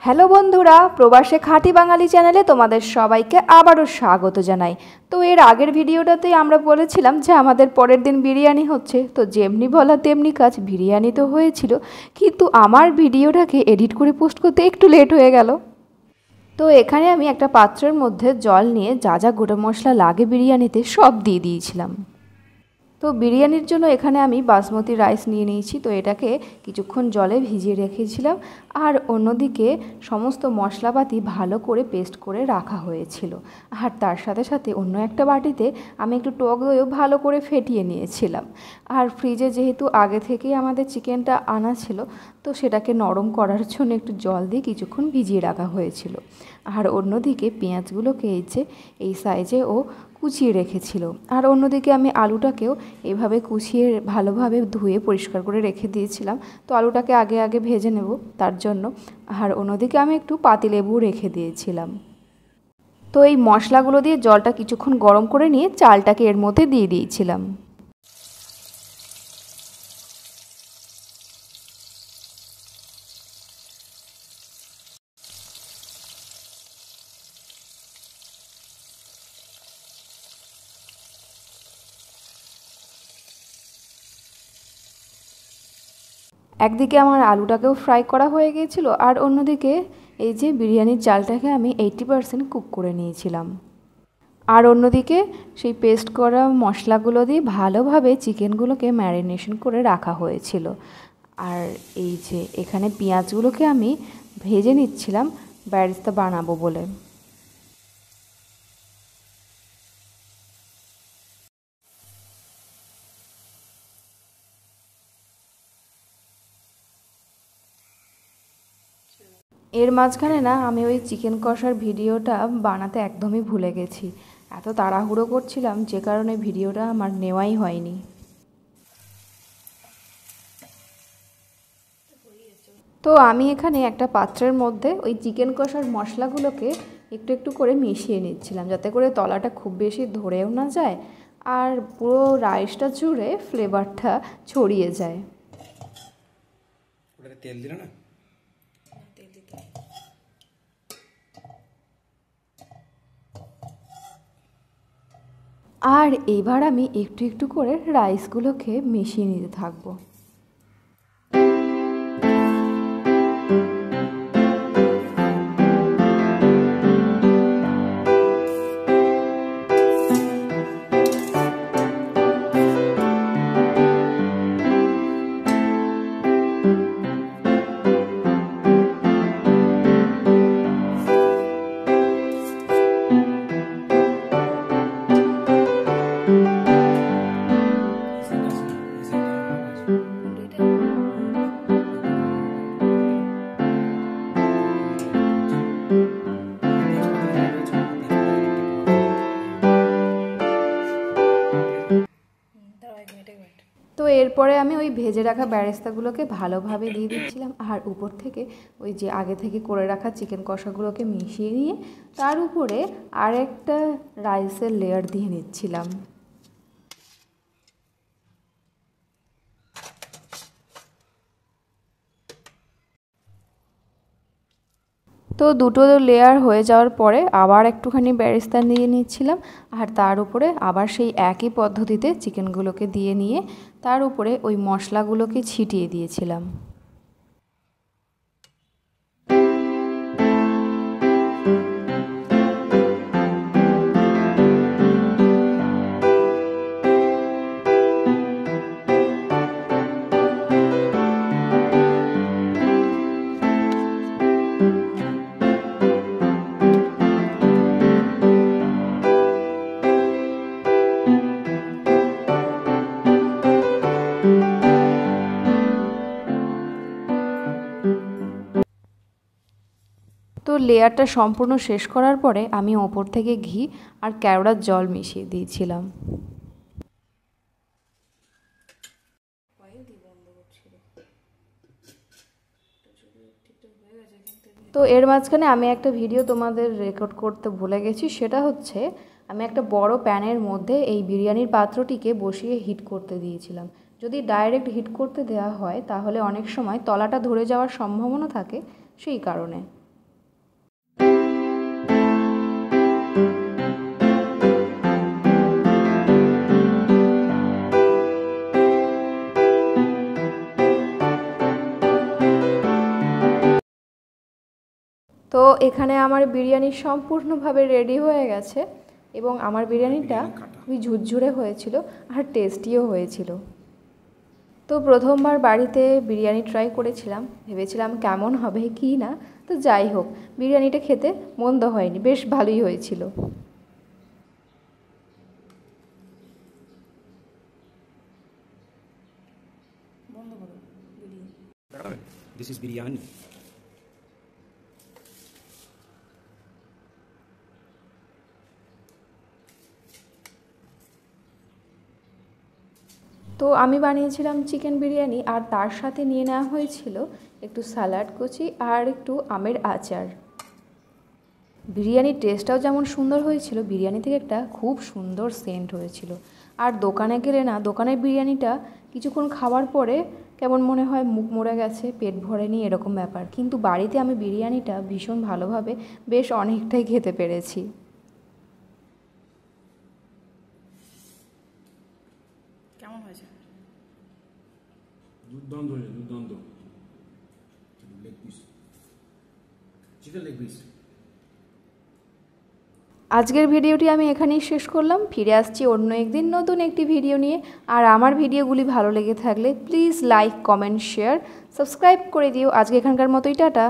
Hello বন্ধুরা, প্রবাসে খাঁটি বাঙালি চ্যানেলে তোমাদের সবাইকে আবারও স্বাগত জানাই। তো এর আগের ভিডিওটাতেই আমরা বলেছিলাম যে আমাদের পরের দিন বিরিয়ানি হচ্ছে। তো যেমনি বলা তেমনি কাজ, বিরিয়ানি তো হয়েছিল, কিন্তু আমার ভিডিওটাকে এডিট করে পোস্ট করতে একটু লেট হয়ে গেল। তো এখানে আমি একটা পাত্রের মধ্যে জল নিয়ে যা যা গোটা মশলা লাগে বিরিয়ানিতে সব দিয়ে দিয়েছিলাম। তো বিরিয়ানির জন্য এখানে আমি বাসমতি রাইস নিয়ে নিয়েছি। তো এটাকে কিছুক্ষণ জলে ভিজিয়ে রেখেছিলাম, আর অন্যদিকে সমস্ত মশলাপাতি ভালো করে পেস্ট করে রাখা হয়েছিল। আর তার সাথে সাথে অন্য একটা বাটিতে আমি একটু টক দইও ভালো করে ফেটিয়ে নিয়েছিলাম। আর ফ্রিজে যেহেতু আগে থেকেই আমাদের চিকেনটা আনা ছিল, তো সেটাকে নরম করার জন্য একটু জল দিয়ে কিছুক্ষণ ভিজিয়ে রাখা হয়েছিল। আর অন্যদিকে পেঁয়াজগুলোকে এই সাইজে ও কুচিয়ে রেখেছিল। আর অন্যদিকে আমি আলুটাকেও এভাবে কুচিয়ে ভালোভাবে ধুয়ে পরিষ্কার করে রেখে দিয়েছিলাম। তো আলুটাকে আগে আগে ভেজে নেব তার জন্য। আর অন্যদিকে আমি একটু পাতিলেবু রেখে দিয়েছিলাম। তো এই মশলাগুলো দিয়ে জলটা কিছুক্ষণ গরম করে নিয়ে চালটাকে এর মধ্যে দিয়ে দিয়েছিলাম। একদিকে আমার আলুটাকেও ফ্রাই করা হয়ে গিয়েছিল, আর অন্যদিকে এই যে বিরিয়ানির চালটাকে আমি 80% কুক করে নিয়েছিলাম। আর অন্যদিকে সেই পেস্ট করা মশলাগুলো দিয়ে ভালোভাবে চিকেনগুলোকে ম্যারিনেশন করে রাখা হয়েছিল। আর এই যে এখানে পেঁয়াজগুলোকে আমি ভেজে নিচ্ছিলাম বেরেস্তা বানাবো বলে। এর মাঝখানে না আমি ওই চিকেন কষার ভিডিওটা বানাতে একদমই ভুলে গেছি। এত তাড়াহুড়ো করছিলাম যে কারণে ভিডিওটা আমার নেওয়াই হয়নি। তো আমি এখানে একটা পাত্রের মধ্যে ওই চিকেন কষার মশলাগুলোকে একটু একটু করে মিশিয়ে নিচ্ছিলাম, যাতে করে তলাটা খুব বেশি ধরেও না যায়, আর পুরো রাইসটা জুড়ে ফ্লেভারটা ছড়িয়ে যায়। তেল দিল না? আর এবার আমি একটু একটু করে রাইসগুলোকে মিশিয়ে নিতে থাকবো। তো এরপরে আমি ওই ভেজে রাখা বেরেস্তাগুলোকে ভালোভাবে দিয়ে দিচ্ছিলাম, আর উপর থেকে ওই যে আগে থেকে করে রাখা চিকেন কষাগুলোকে মিশিয়ে নিয়ে তার উপরে আরেকটা রাইসের লেয়ার দিয়ে নিচ্ছিলাম। তো দুটো লেয়ার হয়ে যাওয়ার পরে আবার একটুখানি বেরেস্তা নিয়ে নিচ্ছিলাম, আর তার উপরে আবার সেই একই পদ্ধতিতে চিকেনগুলোকে দিয়ে নিয়ে তার উপরে ওই মশলাগুলোকে ছিটিয়ে দিয়েছিলাম। তো লেয়ারটা সম্পূর্ণ শেষ করার পরে আমি ওপর থেকে ঘি আর কেওড়ার জল মিশিয়ে দিয়েছিলাম। তো এর মাঝখানে আমি একটা ভিডিও তোমাদের রেকর্ড করতে ভুলে গেছি। সেটা হচ্ছে আমি একটা বড় প্যানের মধ্যে এই বিরিয়ানির পাত্রটিকে বসিয়ে হিট করতে দিয়েছিলাম। যদি ডাইরেক্ট হিট করতে দেওয়া হয় তাহলে অনেক সময় তলাটা ধরে যাওয়ার সম্ভাবনা থাকে, সেই কারণে। তো এখানে আমার বিরিয়ানি সম্পূর্ণভাবে রেডি হয়ে গেছে এবং আমার বিরিয়ানিটা খুবই ঝুরঝুরে হয়েছিল আর টেস্টিও হয়েছিল। তো প্রথমবার বাড়িতে বিরিয়ানি ট্রাই করেছিলাম, ভেবেছিলাম কেমন হবে কি না। তো যাই হোক, বিরিয়ানিটা খেতে মন্দ হয়নি, বেশ ভালোই হয়েছিল। This is biryani. তো আমি বানিয়েছিলাম চিকেন বিরিয়ানি আর তার সাথে নিয়ে নেওয়া হয়েছিল একটু স্যালাড কুচি আর একটু আমের আচার। বিরিয়ানির টেস্টটাও যেমন সুন্দর হয়েছিল, বিরিয়ানি থেকে একটা খুব সুন্দর সেন্ট হয়েছিল। আর দোকানে গেলে না, দোকানের বিরিয়ানিটা কিছুক্ষণ খাওয়ার পরে কেমন মনে হয় মুখ মরে গেছে, পেট ভরেনি, এরকম ব্যাপার। কিন্তু বাড়িতে আমি বিরিয়ানিটা ভীষণ ভালোভাবে বেশ অনেকটাই খেতে পেরেছি। কেমন হয়েছে? দুর্দান্ত হয়েছে, দুর্দান্ত। Leg piece, chicken leg piece. আজকের ভিডিওটি আমি এখানেই শেষ করলাম। ফিরে আসছি অন্য একদিন নতুন একটি ভিডিও নিয়ে। আর আমার ভিডিওগুলি ভালো লেগে থাকলে please like, comment, share, subscribe করে দিও। আজকে এখানকার মতোই টাটা।